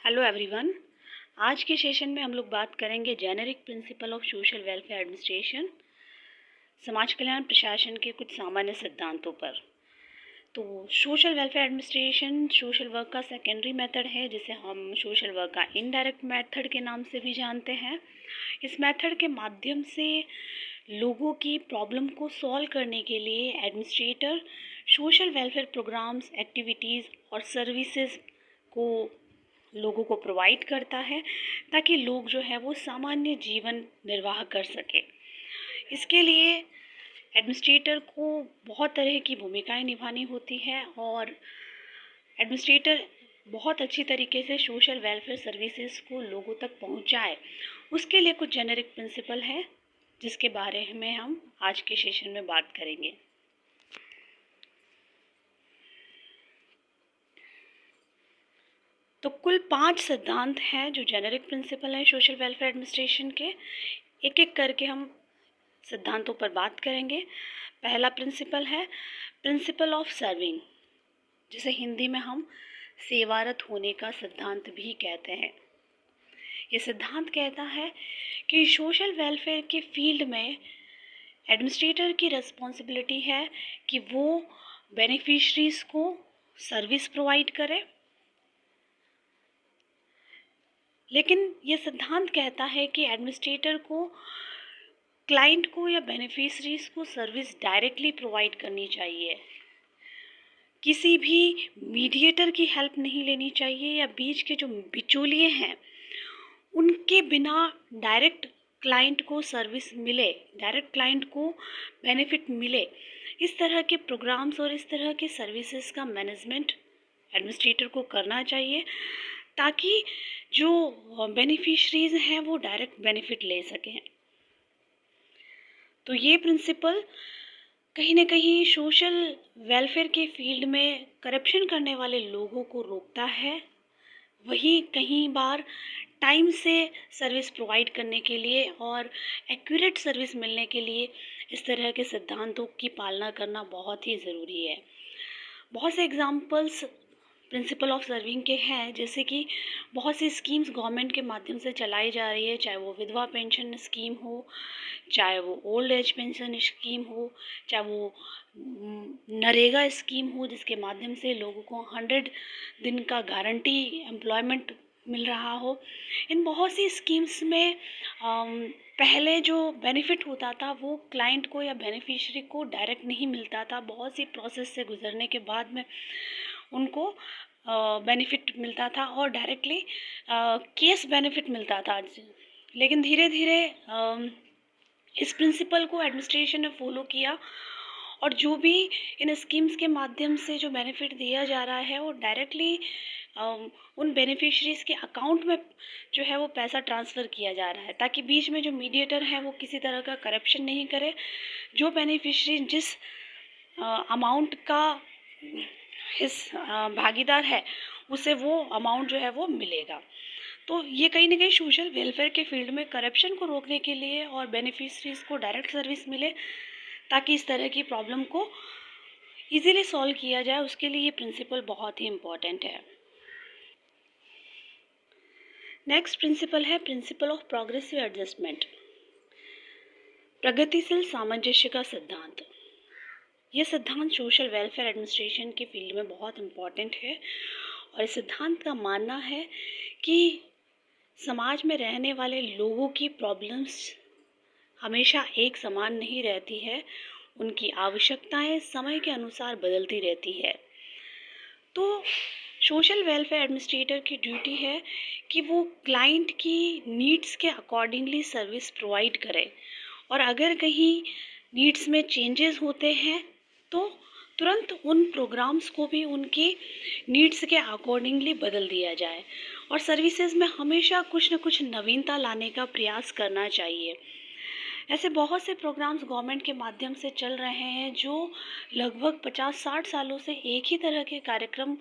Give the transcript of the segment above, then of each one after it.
Hello everyone. आज के session में हम लोग बात करेंगे generic principle of social welfare administration, समाज कल्याण प्रशासन के कुछ सामान्य सिद्धांतों पर। तो social welfare administration social work का सेकेंडरी मेथड है, जिसे हम सोशल वर्क का इनडायरेक्ट मेथड के नाम से भी जानते हैं। इस मेथड के माध्यम से लोगों की प्रॉब्लम को सॉल्व करने के लिए administrator social welfare programmes, activities और सर्विसेज को लोगों को प्रोवाइड करता है, ताकि लोग जो है वो सामान्य जीवन निर्वाह कर सके। इसके लिए एडमिनिस्ट्रेटर को बहुत तरह की भूमिकाएं निभानी होती है और एडमिनिस्ट्रेटर बहुत अच्छी तरीके से सोशल वेलफेयर सर्विसेज को लोगों तक पहुंचाए। उसके लिए कुछ जेनेरिक प्रिंसिपल है, जिसके बारे में हम आज के सेशन में बात करेंगे। तो कुल 5 सिद्धांत हैं जो जेनेरिक प्रिंसिपल हैं सोशल वेलफेयर एडमिनिस्ट्रेशन के। एक एक करके हम सिद्धांतों पर बात करेंगे। पहला प्रिंसिपल है प्रिंसिपल ऑफ सर्विंग, जिसे हिंदी में हम सेवारत होने का सिद्धांत भी कहते हैं। ये सिद्धांत कहता है कि सोशल वेलफेयर के फील्ड में एडमिनिस्ट्रेटर की रिस्पॉन्सिबिलिटी है कि वो बेनिफिशरीज को सर्विस प्रोवाइड करे, लेकिन ये सिद्धांत कहता है कि एडमिनिस्ट्रेटर को क्लाइंट को या बेनिफिशरीज को सर्विस डायरेक्टली प्रोवाइड करनी चाहिए। किसी भी मीडिएटर की हेल्प नहीं लेनी चाहिए, या बीच के जो बिचौलिए हैं उनके बिना डायरेक्ट क्लाइंट को सर्विस मिले, डायरेक्ट क्लाइंट को बेनिफिट मिले। इस तरह के प्रोग्राम्स और इस तरह के सर्विसेज का मैनेजमेंट एडमिनिस्ट्रेटर को करना चाहिए, ताकि जो बेनिफिशरीज हैं वो डायरेक्ट बेनिफिट ले सकें। तो ये प्रिंसिपल कहीं ना कहीं सोशल वेलफेयर के फील्ड में करप्शन करने वाले लोगों को रोकता है, वही कहीं बार टाइम से सर्विस प्रोवाइड करने के लिए और एक्यूरेट सर्विस मिलने के लिए इस तरह के सिद्धांतों की पालना करना बहुत ही ज़रूरी है। बहुत से एग्जाम्पल्स प्रिंसिपल ऑफ सर्विंग के हैं, जैसे कि बहुत सी स्कीम्स गवर्नमेंट के माध्यम से चलाई जा रही है, चाहे वो विधवा पेंशन स्कीम हो, चाहे वो ओल्ड एज पेंशन स्कीम हो, चाहे वो नरेगा स्कीम हो, जिसके माध्यम से लोगों को 100 दिन का गारंटी एम्प्लॉयमेंट मिल रहा हो। इन बहुत सी स्कीम्स में पहले जो बेनिफिट होता था वो क्लाइंट को या बेनिफिशरी को डायरेक्ट नहीं मिलता था। बहुत सी प्रोसेस से गुजरने के बाद में उनको बेनिफिट मिलता था और डायरेक्टली केस बेनिफिट मिलता था। लेकिन धीरे धीरे इस प्रिंसिपल को एडमिनिस्ट्रेशन ने फॉलो किया, और जो भी इन स्कीम्स के माध्यम से जो बेनिफिट दिया जा रहा है वो डायरेक्टली उन बेनिफिशरीज़ के अकाउंट में जो है वो पैसा ट्रांसफ़र किया जा रहा है, ताकि बीच में जो मीडिएटर है वो किसी तरह का करप्शन नहीं करे। जो बेनिफिशरी जिस अमाउंट का भागीदार है उसे वो अमाउंट जो है वो मिलेगा। तो ये कहीं ना कहीं सोशल वेलफेयर के फील्ड में करप्शन को रोकने के लिए और बेनिफिशरीज़ को डायरेक्ट सर्विस मिले, ताकि इस तरह की प्रॉब्लम को इजीली सॉल्व किया जाए, उसके लिए ये प्रिंसिपल बहुत ही इम्पॉर्टेंट है। नेक्स्ट प्रिंसिपल है प्रिंसिपल ऑफ प्रोग्रेसिव एडजस्टमेंट, प्रगतिशील सामंजस्य का सिद्धांत। यह सिद्धांत सोशल वेलफेयर एडमिनिस्ट्रेशन के फील्ड में बहुत इम्पॉर्टेंट है, और इस सिद्धांत का मानना है कि समाज में रहने वाले लोगों की प्रॉब्लम्स हमेशा एक समान नहीं रहती है, उनकी आवश्यकताएं समय के अनुसार बदलती रहती है। तो सोशल वेलफेयर एडमिनिस्ट्रेटर की ड्यूटी है कि वो क्लाइंट की नीड्स के अकॉर्डिंगली सर्विस प्रोवाइड करे, और अगर कहीं नीड्स में चेंजेस होते हैं तो तुरंत उन प्रोग्राम्स को भी उनकी नीड्स के अकॉर्डिंगली बदल दिया जाए, और सर्विसेज में हमेशा कुछ न कुछ नवीनता लाने का प्रयास करना चाहिए। ऐसे बहुत से प्रोग्राम्स गवर्नमेंट के माध्यम से चल रहे हैं जो लगभग 50-60 सालों से एक ही तरह के कार्यक्रम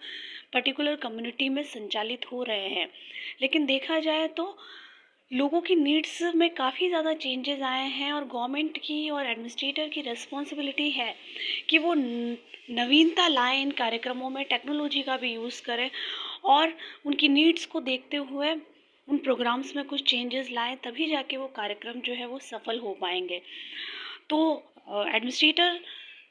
पर्टिकुलर कम्युनिटी में संचालित हो रहे हैं, लेकिन देखा जाए तो लोगों की नीड्स में काफ़ी ज़्यादा चेंजेस आए हैं, और गवर्नमेंट की और एडमिनिस्ट्रेटर की रिस्पॉन्सिबिलिटी है कि वो नवीनता लाएं इन कार्यक्रमों में, टेक्नोलॉजी का भी यूज़ करें और उनकी नीड्स को देखते हुए उन प्रोग्राम्स में कुछ चेंजेस लाएं, तभी जाके वो कार्यक्रम जो है वो सफल हो पाएंगे। तो एडमिनिस्ट्रेटर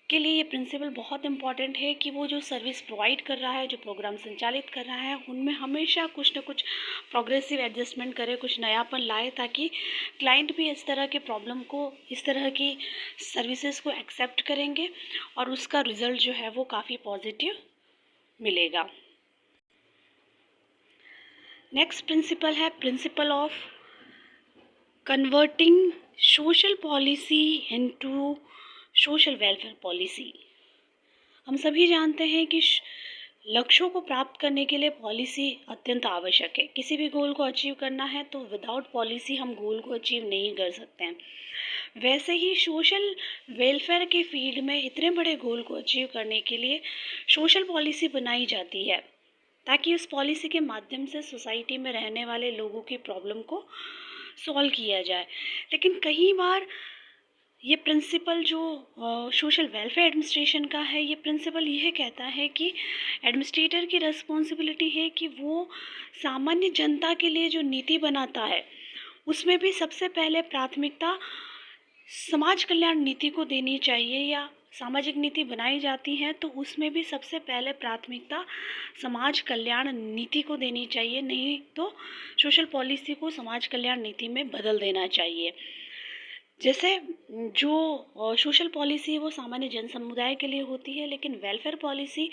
के लिए ये प्रिंसिपल बहुत इम्पॉर्टेंट है कि वो जो सर्विस प्रोवाइड कर रहा है, जो प्रोग्राम संचालित कर रहा है, उनमें हमेशा कुछ ना कुछ प्रोग्रेसिव एडजस्टमेंट करे, कुछ नयापन लाए, ताकि क्लाइंट भी इस तरह के प्रॉब्लम को, इस तरह की सर्विसेज को एक्सेप्ट करेंगे और उसका रिजल्ट जो है वो काफ़ी पॉजिटिव मिलेगा। नेक्स्ट प्रिंसिपल है principle of converting social policy into social welfare policy. हम सभी जानते हैं कि लक्ष्यों को प्राप्त करने के लिए पॉलिसी अत्यंत आवश्यक है। किसी भी गोल को अचीव करना है तो विदाउट पॉलिसी हम गोल को अचीव नहीं कर सकते हैं। वैसे ही सोशल वेलफेयर के फील्ड में इतने बड़े गोल को अचीव करने के लिए सोशल पॉलिसी बनाई जाती है, ताकि उस पॉलिसी के माध्यम से सोसाइटी में रहने वाले लोगों की प्रॉब्लम को सॉल्व किया जाए। लेकिन कई बार ये प्रिंसिपल जो सोशल वेलफेयर एडमिनिस्ट्रेशन का है, ये प्रिंसिपल यह कहता है कि एडमिनिस्ट्रेटर की रिस्पॉन्सिबिलिटी है कि वो सामान्य जनता के लिए जो नीति बनाता है उसमें भी सबसे पहले प्राथमिकता समाज कल्याण नीति को देनी चाहिए, या सामाजिक नीति बनाई जाती है तो उसमें भी सबसे पहले प्राथमिकता समाज कल्याण नीति को देनी चाहिए, नहीं तो सोशल पॉलिसी को समाज कल्याण नीति में बदल देना चाहिए। जैसे जो सोशल पॉलिसी है वो सामान्य जन समुदाय के लिए होती है, लेकिन वेलफेयर पॉलिसी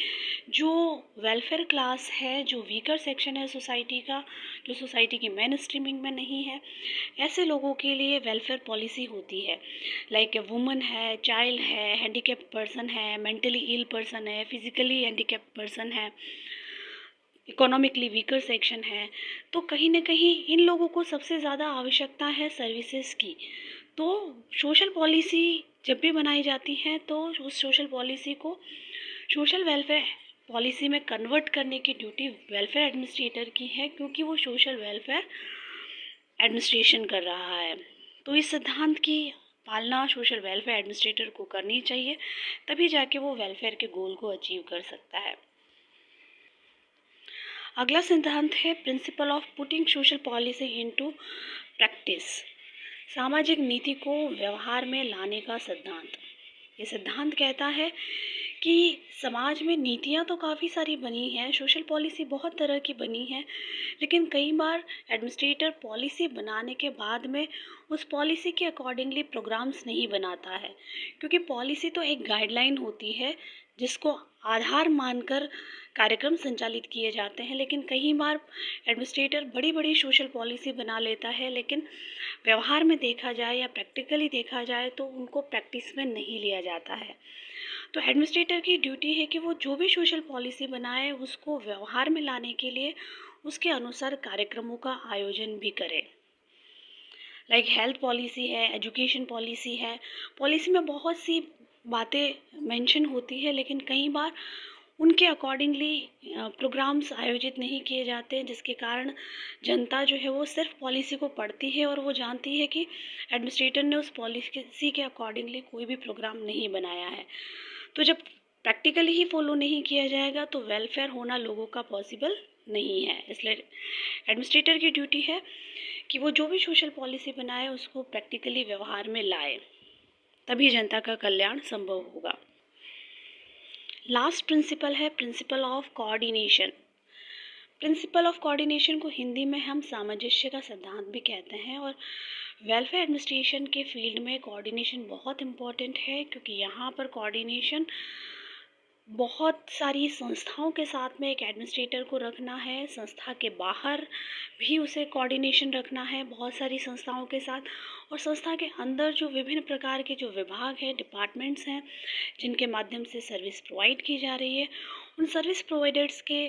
जो वेलफेयर क्लास है, जो वीकर सेक्शन है सोसाइटी का, जो सोसाइटी की मेन स्ट्रीमिंग में नहीं है, ऐसे लोगों के लिए वेलफेयर पॉलिसी होती है। लाइक वुमन है, चाइल्ड है, हैंडीकैप्ड पर्सन है, मेंटली इल पर्सन है, फिजिकली हैंडीकैप्ड पर्सन है, इकोनॉमिकली वीकर सेक्शन है। तो कहीं ना कहीं इन लोगों को सबसे ज़्यादा आवश्यकता है सर्विसेज की। तो सोशल पॉलिसी जब भी बनाई जाती है तो उस सोशल पॉलिसी को सोशल वेलफेयर पॉलिसी में कन्वर्ट करने की ड्यूटी वेलफेयर एडमिनिस्ट्रेटर की है, क्योंकि वो सोशल वेलफेयर एडमिनिस्ट्रेशन कर रहा है। तो इस सिद्धांत की पालना सोशल वेलफेयर एडमिनिस्ट्रेटर को करनी चाहिए, तभी जाके वो वेलफेयर के गोल को अचीव कर सकता है। अगला सिद्धांत है principle of putting social policy into practice, सामाजिक नीति को व्यवहार में लाने का सिद्धांत। ये सिद्धांत कहता है कि समाज में नीतियाँ तो काफ़ी सारी बनी हैं, सोशल पॉलिसी बहुत तरह की बनी है, लेकिन कई बार एडमिनिस्ट्रेटर पॉलिसी बनाने के बाद में उस पॉलिसी के अकॉर्डिंगली प्रोग्राम्स नहीं बनाता है, क्योंकि पॉलिसी तो एक गाइडलाइन होती है जिसको आधार मानकर कार्यक्रम संचालित किए जाते हैं। लेकिन कई बार एडमिनिस्ट्रेटर बड़ी बड़ी सोशल पॉलिसी बना लेता है, लेकिन व्यवहार में देखा जाए या प्रैक्टिकली देखा जाए तो उनको प्रैक्टिस में नहीं लिया जाता है। तो एडमिनिस्ट्रेटर की ड्यूटी है कि वो जो भी सोशल पॉलिसी बनाए उसको व्यवहार में लाने के लिए उसके अनुसार कार्यक्रमों का आयोजन भी करे। लाइक हेल्थ पॉलिसी है, एजुकेशन पॉलिसी है, पॉलिसी में बहुत सी बातें मेंशन होती है, लेकिन कई बार उनके अकॉर्डिंगली प्रोग्राम्स आयोजित नहीं किए जाते, जिसके कारण जनता जो है वो सिर्फ पॉलिसी को पढ़ती है और वो जानती है कि एडमिनिस्ट्रेटर ने उस पॉलिसी के अकॉर्डिंगली कोई भी प्रोग्राम नहीं बनाया है। तो जब प्रैक्टिकली ही फॉलो नहीं किया जाएगा तो वेलफेयर होना लोगों का पॉसिबल नहीं है। इसलिए एडमिनिस्ट्रेटर की ड्यूटी है कि वो जो भी सोशल पॉलिसी बनाए उसको प्रैक्टिकली व्यवहार में लाए, तभी जनता का कल्याण संभव होगा। लास्ट प्रिंसिपल है principle of coordination. Principle of coordination को हिंदी में हम सामंजस्य का सिद्धांत भी कहते हैं, और वेलफेयर एडमिनिस्ट्रेशन के फील्ड में कोऑर्डिनेशन बहुत इम्पॉर्टेंट है, क्योंकि यहाँ पर कोऑर्डिनेशन बहुत सारी संस्थाओं के साथ में एक एडमिनिस्ट्रेटर को रखना है, संस्था के बाहर भी उसे कोऑर्डिनेशन रखना है बहुत सारी संस्थाओं के साथ, और संस्था के अंदर जो विभिन्न प्रकार के जो विभाग हैं, डिपार्टमेंट्स हैं, जिनके माध्यम से सर्विस प्रोवाइड की जा रही है, उन सर्विस प्रोवाइडर्स के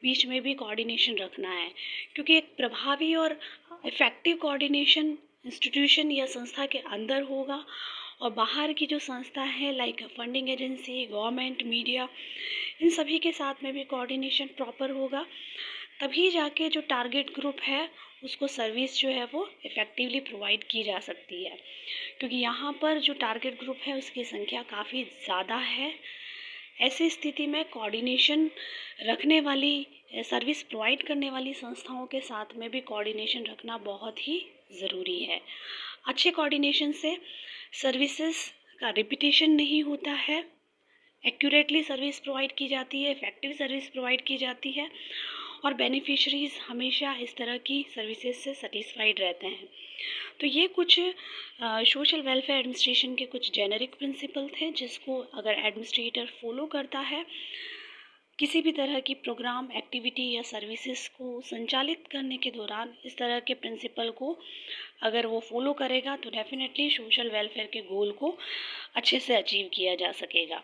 बीच में भी कोऑर्डिनेशन रखना है। क्योंकि एक प्रभावी और इफ़ेक्टिव कोऑर्डिनेशन इंस्टीट्यूशन या संस्था के अंदर होगा, और बाहर की जो संस्था है like funding agency, government, media, इन सभी के साथ में भी कोऑर्डिनेशन प्रॉपर होगा, तभी जाके जो टारगेट ग्रुप है उसको सर्विस जो है वो इफ़ेक्टिवली प्रोवाइड की जा सकती है। क्योंकि यहाँ पर जो टारगेट ग्रुप है उसकी संख्या काफ़ी ज़्यादा है। ऐसी स्थिति में कोऑर्डिनेशन रखने वाली सर्विस प्रोवाइड करने वाली संस्थाओं के साथ में भी कोऑर्डिनेशन रखना बहुत ही ज़रूरी है। अच्छे कोऑर्डिनेशन से सर्विसेज का रिपीटेशन नहीं होता है, एक्यूरेटली सर्विस प्रोवाइड की जाती है, इफ़ेक्टिव सर्विस प्रोवाइड की जाती है और बेनिफिशरीज़ हमेशा इस तरह की सर्विसेज से सेटिस्फाइड रहते हैं। तो ये कुछ सोशल वेलफेयर एडमिनिस्ट्रेशन के कुछ जेनेरिक प्रिंसिपल थे, जिसको अगर एडमिनिस्ट्रेटर फॉलो करता है किसी भी तरह की प्रोग्राम, एक्टिविटी या सर्विसेज को संचालित करने के दौरान, इस तरह के प्रिंसिपल को अगर वो फॉलो करेगा तो डेफिनेटली सोशल वेलफेयर के गोल को अच्छे से अचीव किया जा सकेगा।